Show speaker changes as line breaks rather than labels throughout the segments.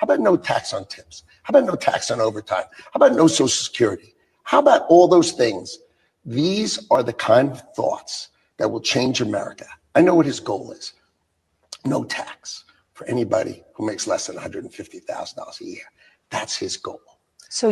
about no tax on tips? How about no tax on overtime? How about no Social Security? How about all those things? These are the kind of thoughts that will change America. I know what his goal is. No tax for anybody who makes less than $150,000 a year. That's his goal.
So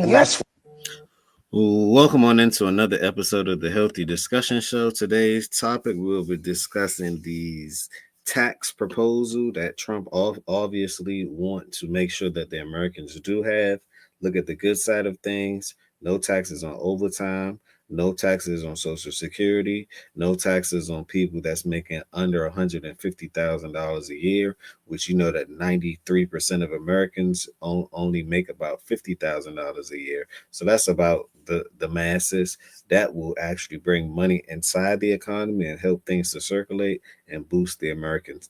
welcome on into another episode of the Healthy Discussion Show. Today's topic, we'll be discussing these tax proposal that Trump obviously want to make sure that the Americans do have. Look at the good side of things. No taxes on overtime. No taxes on Social Security, no taxes on people that's making under $150,000 a year, which you know that 93% of Americans only make about $50,000 a year. So that's about the masses. That will actually bring money inside the economy and help things to circulate and boost the American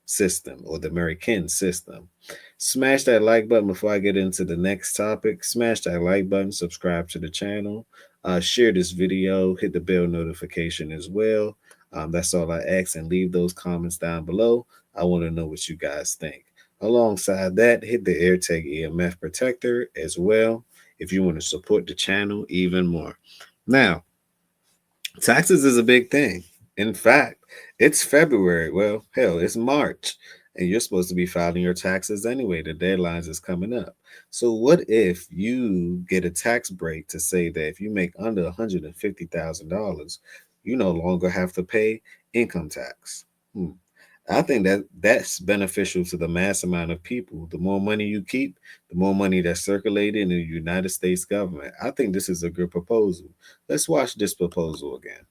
system or the American system. Smash that like button before I get into the next topic. Smash that like button, subscribe to the channel, share this video, hit the bell notification as well. That's all I ask, and leave those comments down below. I want to know what you guys think. Alongside that, hit the AirTag EMF protector as well if you want to support the channel even more. Now, taxes is a big thing. In fact, it's February. Well, hell, it's March, and you're supposed to be filing your taxes anyway. The deadlines is coming up. So what if you get a tax break to say that if you make under $150,000, you no longer have to pay income tax? I think that's beneficial to the mass amount of people. The more money you keep, the more money that's circulated in the United States government. I think this is a good proposal. Let's watch this proposal again.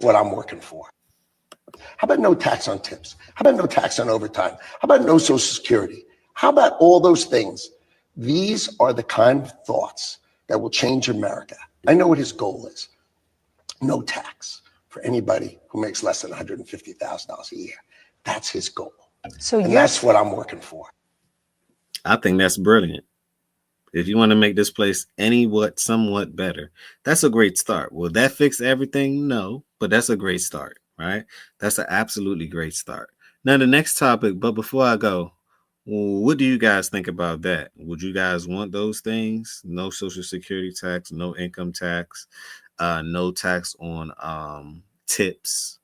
What I'm working for. How about no tax on tips? How about no tax on overtime? How about no Social Security? How about all those things? These are the kind of thoughts that will change America. I know what his goal is. No tax for anybody who makes less than $150,000 a year. That's his goal. And that's what I'm working for.
I think that's brilliant. If you want to make this place somewhat better, that's a great start. Will that fix everything? No, but that's a great start, right? That's an absolutely great start. Now, the next topic, but before I go, what do you guys think about that? Would you guys want those things? No Social Security tax, no income tax, no tax on tips.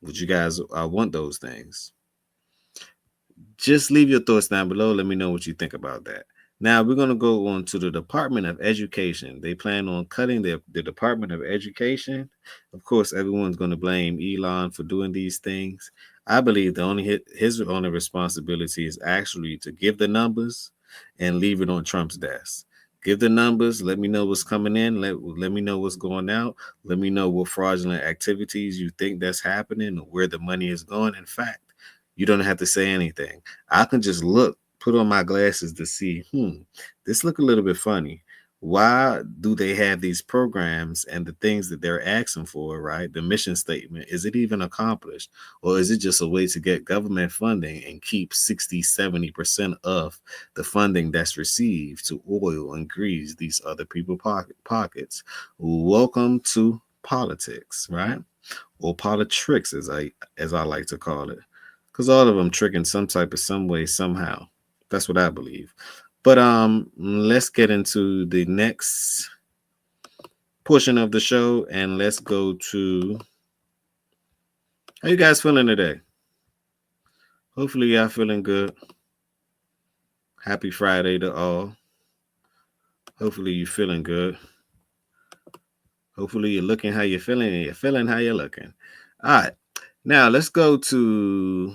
Would you guys want those things? Just leave your thoughts down below. Let me know what you think about that. Now we're going to go on to the Department of Education. They plan on cutting the Department of Education. Of course, everyone's going to blame Elon for doing these things. I believe his only responsibility is actually to give the numbers and leave it on Trump's desk. Give the numbers. Let me know what's coming in. Let me know what's going out. Let me know what fraudulent activities you think that's happening or where the money is going. In fact, you don't have to say anything. I can just put on my glasses to see, this look a little bit funny. Why do they have these programs and the things that they're asking for, right? The mission statement, is it even accomplished? Or is it just a way to get government funding and keep 60-70% of the funding that's received to oil and grease these other people's pockets? Welcome to politics, right? Or politics, as I like to call it. Because all of them trick in some way, somehow. That's what I believe. But let's get into the next portion of the show, and let's go to how you guys feeling today? Hopefully y'all feeling good. Happy Friday to all. Hopefully you're feeling good. Hopefully you're looking how you're feeling and you're feeling how you're looking. All right. Now let's go to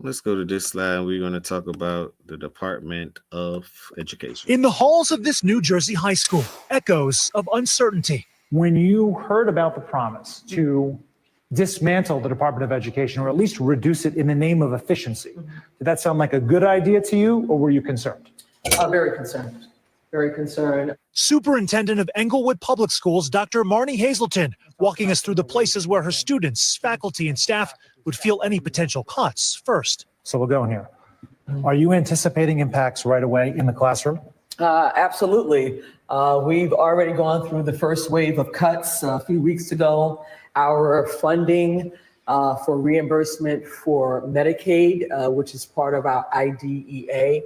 this slide. We're going to talk about the Department of Education.
In the halls of this New Jersey high school, echoes of uncertainty.
When you heard about the promise to dismantle the Department of Education, or at least reduce it in the name of efficiency, did that sound like a good idea to you, or were you concerned?
Very concerned. Very concerned.
Superintendent of Englewood Public Schools, Dr. Marnie Hazelton, walking us through the places where her students, faculty, and staff would feel any potential cuts first.
So we'll go in here. Are you anticipating impacts right away in the classroom?
Absolutely. We've already gone through the first wave of cuts a few weeks ago. Our funding for reimbursement for Medicaid, which is part of our IDEA.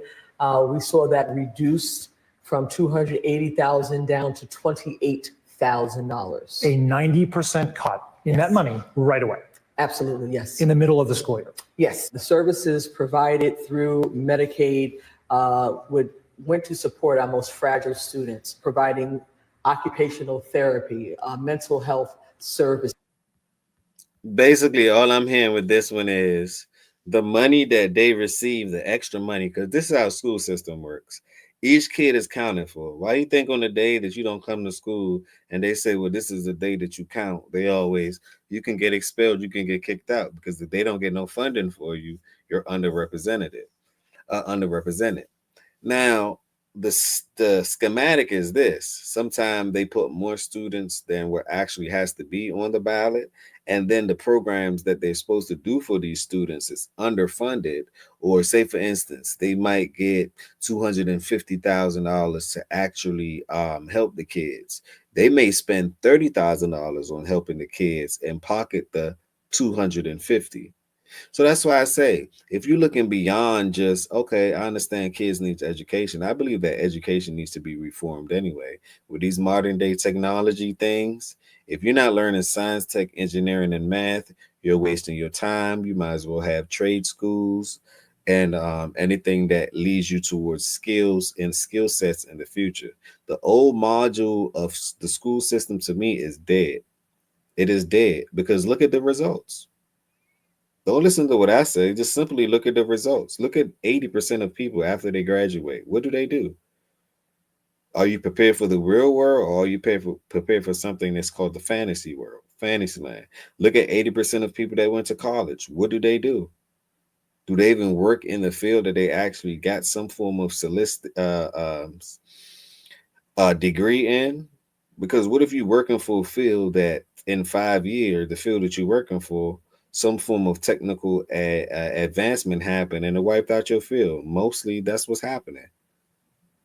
We saw that reduced from $280,000 down to $28,000.
A 90% cut in that money right away
Absolutely, yes.
in the middle of the school year.
Yes, the services provided through Medicaid went to support our most fragile students, providing occupational therapy, mental health service.
Basically, all I'm hearing with this one is the money that they receive, the extra money, because this is how school system works. Each kid is counted for. Why you think on the day that you don't come to school and they say, well, this is the day that you count, you can get expelled, you can get kicked out, because if they don't get no funding for you, you're underrepresented. Now, the schematic is this. Sometimes they put more students than what actually has to be on the ballot. And then the programs that they're supposed to do for these students is underfunded. Or say, for instance, they might get $250,000 to actually help the kids. They may spend $30,000 on helping the kids and pocket the $250,000. So that's why I say, if you're looking beyond just, okay, I understand kids need education. I believe that education needs to be reformed anyway. With these modern day technology things, if you're not learning science, tech, engineering, and math, you're wasting your time. You might as well have trade schools and anything that leads you towards skills and skill sets in the future. The old module of the school system to me is dead. It is dead because look at the results. Don't listen to what I say. Just simply look at the results. Look at 80% of people after they graduate. What do? Are you prepared for the real world, or are you prepared for something that's called the fantasy world, fantasy land? Look at 80% of people that went to college. What do? Do they even work in the field that they actually got some form of degree in? Because what if you're working for a field that in 5 years, the field that you're working for, some form of technical advancement happened and it wiped out your field? Mostly that's what's happening.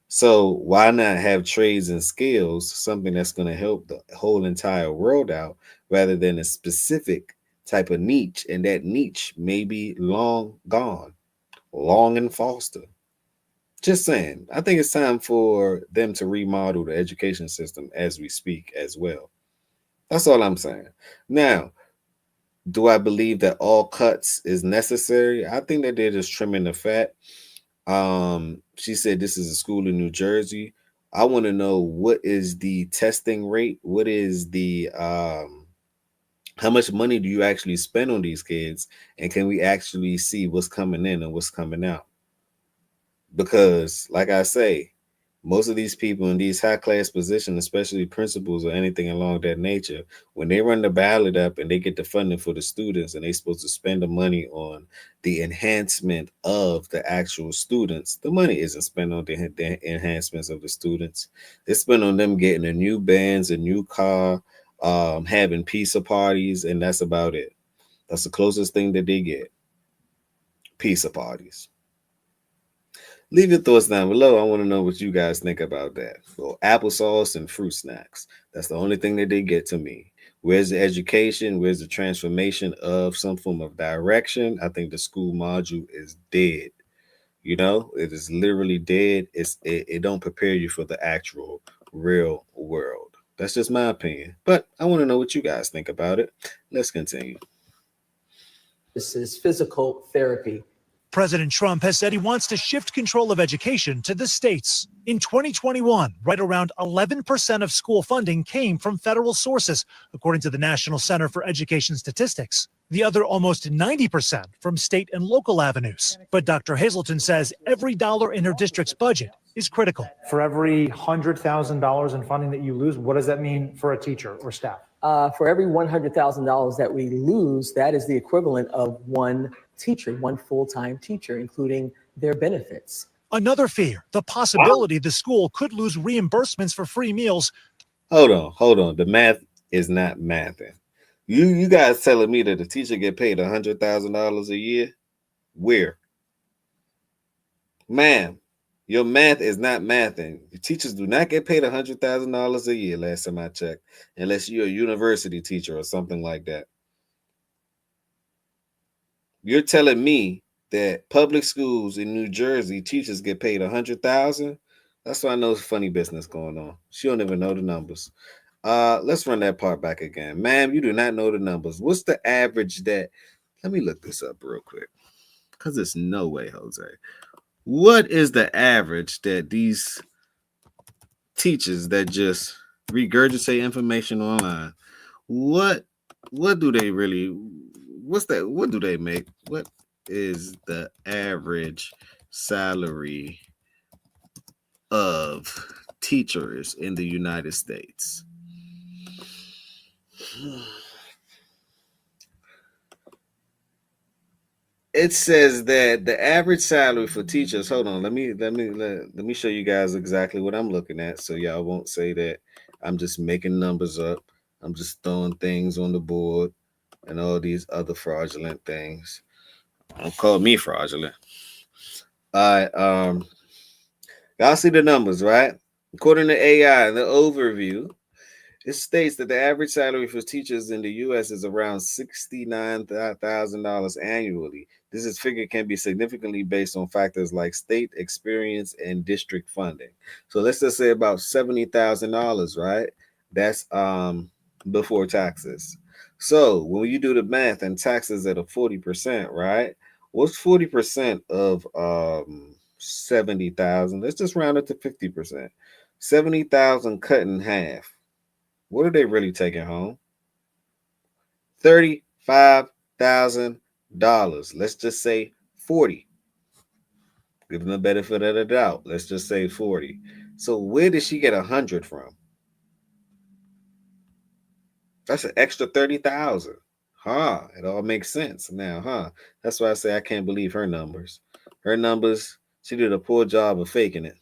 So why not have trades and skills, something that's going to help the whole entire world out, rather than a specific type of niche, and that niche may be long gone, long and Foster. Just saying, I think it's time for them to remodel the education system as we speak as well. That's all I'm saying. Now, do I believe that all cuts is necessary? I think that they're just trimming the fat. She said this is a school in New Jersey. I want to know, what is the testing rate? What is the how much money do you actually spend on these kids? And can we actually see what's coming in and what's coming out? Because like I say, most of these people in these high class positions, especially principals or anything along that nature, when they run the ballot up and they get the funding for the students and they're supposed to spend the money on the enhancement of the actual students, the money isn't spent on the enhancements of the students. It's spent on them getting a new Benz, a new car, having pizza parties, and that's about it. That's the closest thing that they get. Pizza parties. Leave your thoughts down below. I want to know what you guys think about that. So applesauce and fruit snacks. That's the only thing that they get to me. Where's the education? Where's the transformation of some form of direction? I think the school module is dead. You know, it is literally dead. It don't prepare you for the actual real world. That's just my opinion. But I want to know what you guys think about it. Let's continue.
This is physical therapy.
President Trump has said he wants to shift control of education to the states. In 2021, right around 11% of school funding came from federal sources, according to the National Center for Education Statistics. The other almost 90% from state and local avenues. But Dr. Hazelton says every dollar in her district's budget is critical.
For every $100,000 in funding that you lose, what does that mean for a teacher or staff?
For every $100,000 that we lose, that is the equivalent of one teacher, one full-time teacher, including their benefits.
Another fear, the possibility the school could lose reimbursements for free meals.
Hold on. The math is not mathing. You guys telling me that the teacher get paid $100,000 a year? Where? Ma'am, your math is not mathing. Teachers do not get paid $100,000 a year, last time I checked, unless you're a university teacher or something like that. You're telling me that public schools in New Jersey teachers get paid $100,000? That's why I know it's funny business going on. She don't even know the numbers. Let's run that part back again. Ma'am, you do not know the numbers. What's the average that? Let me look this up real quick. Because there's no way, Jose. What is the average that these teachers that just regurgitate information online, what do they really, what do they make? What is the average salary of teachers in the United States? It says that the average salary for teachers. Hold on, let me show you guys exactly what I'm looking at, so y'all won't say that I'm just making numbers up. I'm just throwing things on the board and all these other fraudulent things. Don't call me fraudulent. All right, y'all see the numbers, right? According to AI, the overview, it states that the average salary for teachers in the U.S. is around $69,000 annually. This figure can be significantly based on factors like state experience and district funding. So let's just say about $70,000, right? That's before taxes. So when you do the math and taxes at a 40%, right? What's 40% of 70,000? Let's just round it to 50%. 70,000 cut in half. What are they really taking home? $35,000. Let's just say 40. Give them the benefit of the doubt. Let's just say 40. So where did she get 100 from? That's an extra 30,000. Huh? It all makes sense now, huh? That's why I say I can't believe her numbers. Her numbers, she did a poor job of faking it.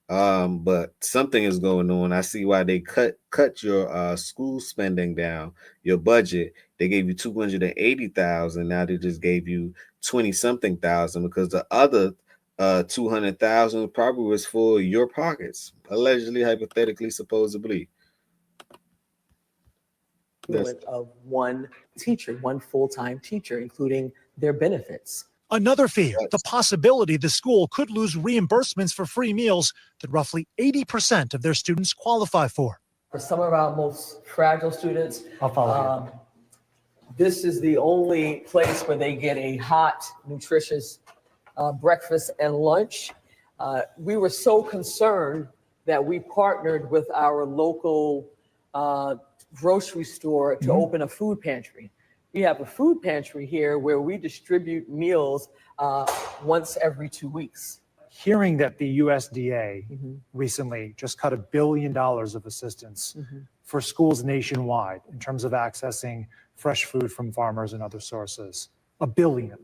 But something is going on. I see why they cut your school spending down, your budget. They gave you 280,000. Now they just gave you 20 something thousand, because the other 200,000 probably was for your pockets, allegedly, hypothetically, supposedly.
Of one teacher, one full-time teacher, including their benefits.
Another fear, the possibility the school could lose reimbursements for free meals that roughly 80% of their students qualify for.
For some of our most fragile students,
I'll follow you.
this is the only place where they get a hot, nutritious breakfast and lunch. We were so concerned that we partnered with our local grocery store to open a food pantry. We have a food pantry here where we distribute meals once every 2 weeks.
Hearing that the USDA recently just cut $1 billion of assistance for schools nationwide in terms of accessing fresh food from farmers and other sources, $1 billion.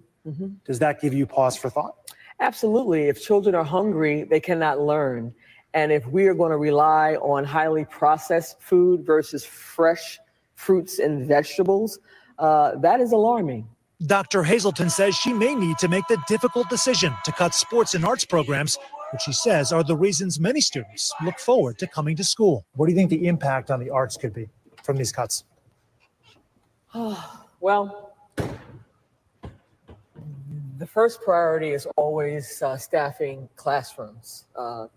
Does that give you pause for thought?
Absolutely. If children are hungry, they cannot learn. And if we are going to rely on highly processed food versus fresh fruits and vegetables, that is alarming.
Dr. Hazelton says she may need to make the difficult decision to cut sports and arts programs, which she says are the reasons many students look forward to coming to school.
What do you think the impact on the arts could be from these cuts?
Well, the first priority is always staffing classrooms.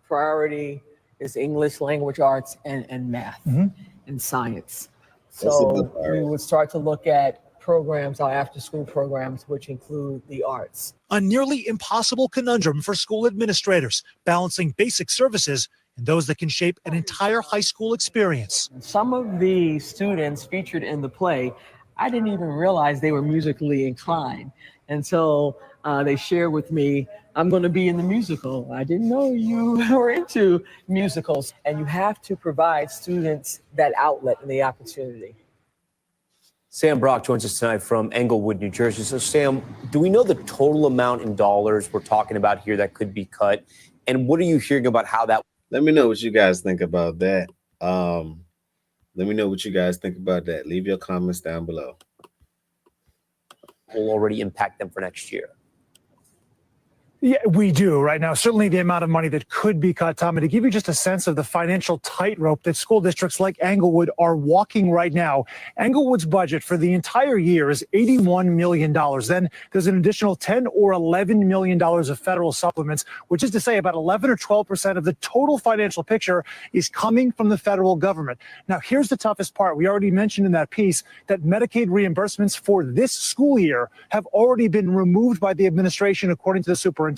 Priority is English, language arts, and math and science. So we would start to look at programs, our after-school programs, which include the arts.
A nearly impossible conundrum for school administrators, balancing basic services and those that can shape an entire high school experience.
Some of the students featured in the play, I didn't even realize they were musically inclined until they shared with me, I'm going to be in the musical. I didn't know you were into musicals. And you have to provide students that outlet and the opportunity.
Sam Brock joins us tonight from Englewood, New Jersey. So, Sam, do we know the total amount in dollars we're talking about here that could be cut? And what are you hearing about how that?
Let me know what you guys think about that. Let me know what you guys think about that. Leave your comments down below.
Will already impact them for next year.
Yeah, we do right now. Certainly the amount of money that could be cut, Tom, and to give you just a sense of the financial tightrope that school districts like Englewood are walking right now. Englewood's budget for the entire year is $81 million. Then there's an additional $10 or $11 million of federal supplements, which is to say about 11 or 12% of the total financial picture is coming from the federal government. Now, here's the toughest part. We already mentioned in that piece that Medicaid reimbursements for this school year have already been removed by the administration, according to the superintendent.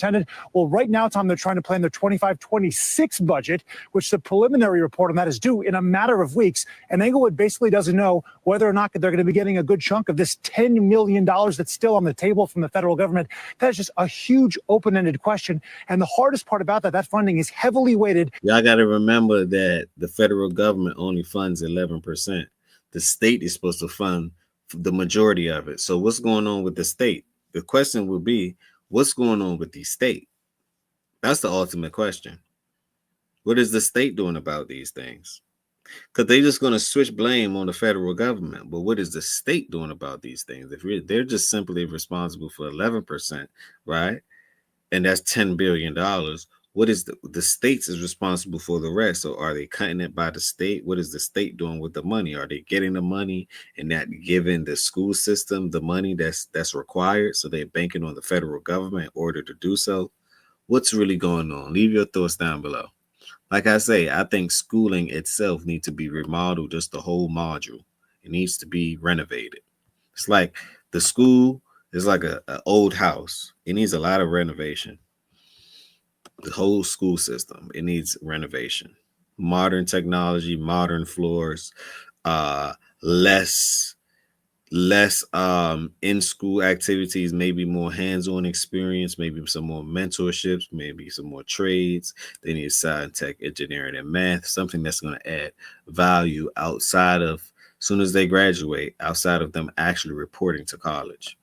Well, right now, Tom, they're trying to plan their 25-26 budget, which the preliminary report on that is due in a matter of weeks. And Englewood basically doesn't know whether or not they're going to be getting a good chunk of this $10 million that's still on the table from the federal government. That's just a huge open-ended question. And the hardest part about that funding is heavily weighted.
Y'all got to remember that the federal government only funds 11%. The state is supposed to fund the majority of it. So what's going on with the state? The question will be, what's going on with the state? That's the ultimate question. What is the state doing about these things? Because they're just going to switch blame on the federal government. But what is the state doing about these things? If they're just simply responsible for 11%, right? And that's $10 billion. What is the states is responsible for the rest? So are they cutting it by the state? What is the state doing with the money? Are they getting the money and not giving the school system the money that's required? So they're banking on the federal government in order to do so. What's really going on? Leave your thoughts down below. Like I say, I think schooling itself needs to be remodeled, just the whole module. It needs to be renovated. It's like the school is like an old house. It needs a lot of renovation. The whole school system, it needs renovation. Modern technology, modern floors, less in-school activities, maybe more hands-on experience, maybe some more mentorships, maybe some more trades. They need science, tech, engineering, and math, something that's going to add value outside of, as soon as they graduate, outside of them actually reporting to college.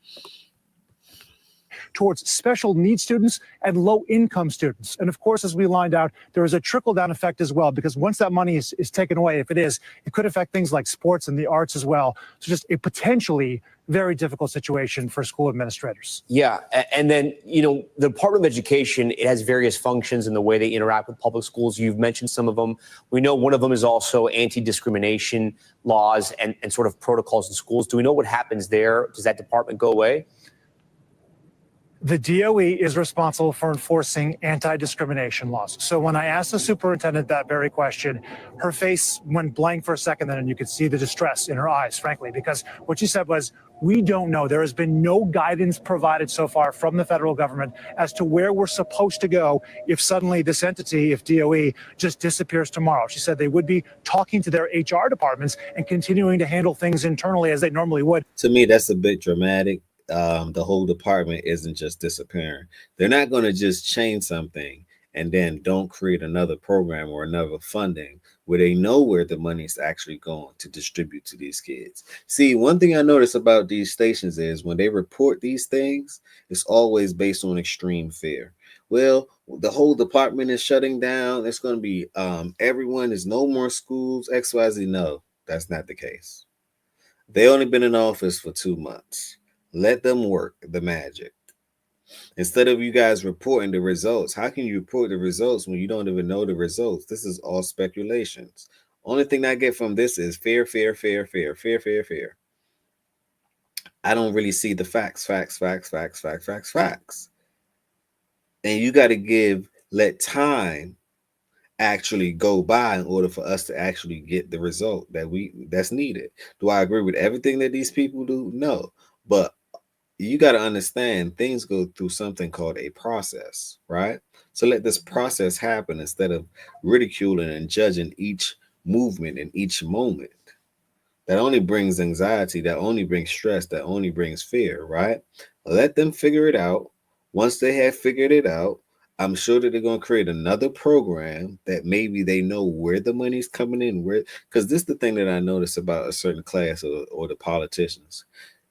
Towards special needs students and low income students. And of course, as we lined out, there is a trickle down effect as well, because once that money is taken away, if it is, it could affect things like sports and the arts as well. So just a potentially very difficult situation for school administrators.
Yeah. And then, the Department of Education, it has various functions in the way they interact with public schools. You've mentioned some of them. We know one of them is also anti-discrimination laws and sort of protocols in schools. Do we know what happens there? Does that department go away?
The DOE is responsible for enforcing anti-discrimination laws. So when I asked the superintendent that very question, her face went blank for a second then, and you could see the distress in her eyes, frankly, because what she said was, we don't know. There has been no guidance provided so far from the federal government as to where we're supposed to go if suddenly this entity, if DOE, just disappears tomorrow. She said they would be talking to their HR departments and continuing to handle things internally as they normally would.
To me, that's a bit dramatic. The whole department isn't just disappearing. They're not going to just change something and then don't create another program or another funding where they know where the money is actually going to distribute to these kids. See, one thing I notice about these stations is when they report these things, it's always based on extreme fear. Well, the whole department is shutting down. It's going to be everyone, there's no more schools, XYZ. No, that's not the case. They only been in office for 2 months. Let them work the magic. Instead of you guys reporting the results, how can you report the results when you don't even know the results? This is all speculations. Only thing I get from this is fear, fear, fear, fear, fear, fear, fear. I don't really see the facts. And you got to let time actually go by in order for us to actually get the result that's needed. Do I agree with everything that these people do? No. But you got to understand things go through something called a process, right? So let this process happen instead of ridiculing and judging each movement in each moment. That only brings anxiety, that only brings stress, that only brings fear, right? Let them figure it out. Once they have figured it out, I'm sure that they're going to create another program that maybe they know where the money's coming in, because this is the thing that I notice about a certain class or the politicians.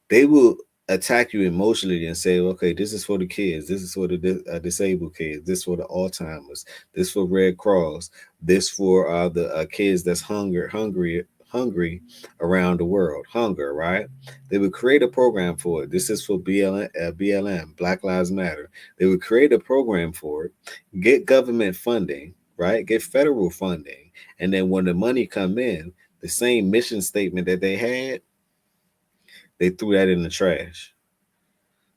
They will attack you emotionally and say, okay, this is for the kids, this is for the disabled kids, this for the Alzheimer's, this for Red Cross, this for the kids that's hungry hungry around the world. Hunger, right? They would create a program for it. This is for BLM, Black Lives Matter. They would create a program for it, get government funding, right? Get federal funding. And then when the money come in, the same mission statement that they had, they threw that in the trash.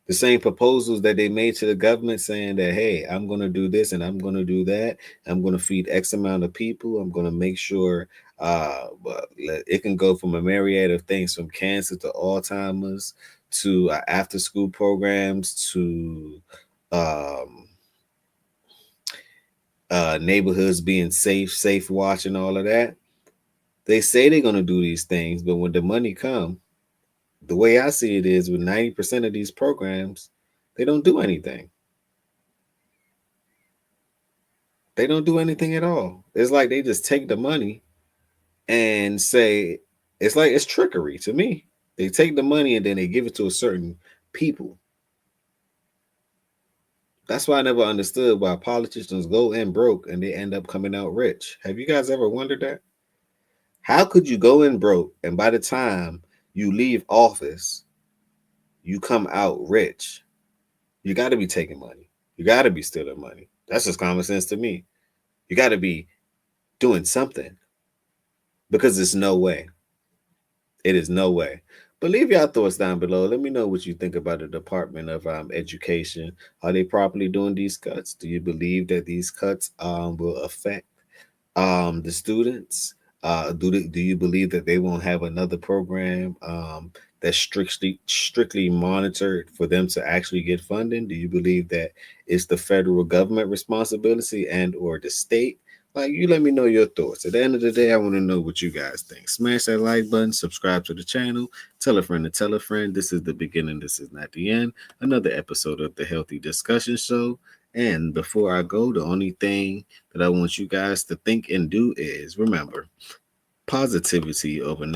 The same proposals that they made to the government saying that, hey, I'm going to do this and I'm going to do that. I'm going to feed X amount of people. I'm going to make sure it can go from a myriad of things, from cancer to Alzheimer's to after school programs to neighborhoods being safe watch and all of that. They say they're going to do these things, but when the money comes, the way I see it is with 90% of these programs, they don't do anything. They don't do anything at all. It's like they just take the money and say, it's like it's trickery to me. They take the money and then they give it to a certain people. That's why I never understood why politicians go in broke and they end up coming out rich. Have you guys ever wondered that? How could you go in broke and by the time you leave office, you come out rich? You got to be taking money. You got to be stealing money. That's just common sense to me. You got to be doing something because there's no way. It is no way. But leave your thoughts down below. Let me know what you think about the Department of Education. Are they properly doing these cuts? Do you believe that these cuts will affect the students? Do you believe that they won't have another program that's strictly monitored for them to actually get funding? Do you believe that it's the federal government responsibility and or the state? Like, you let me know your thoughts. At the end of the day, I want to know what you guys think. Smash that like button, subscribe to the channel, tell a friend to tell a friend. This is the beginning. This is not the end. Another episode of the Healthy Discussion Show. And before I go, the only thing that I want you guys to think and do is remember positivity over negativity.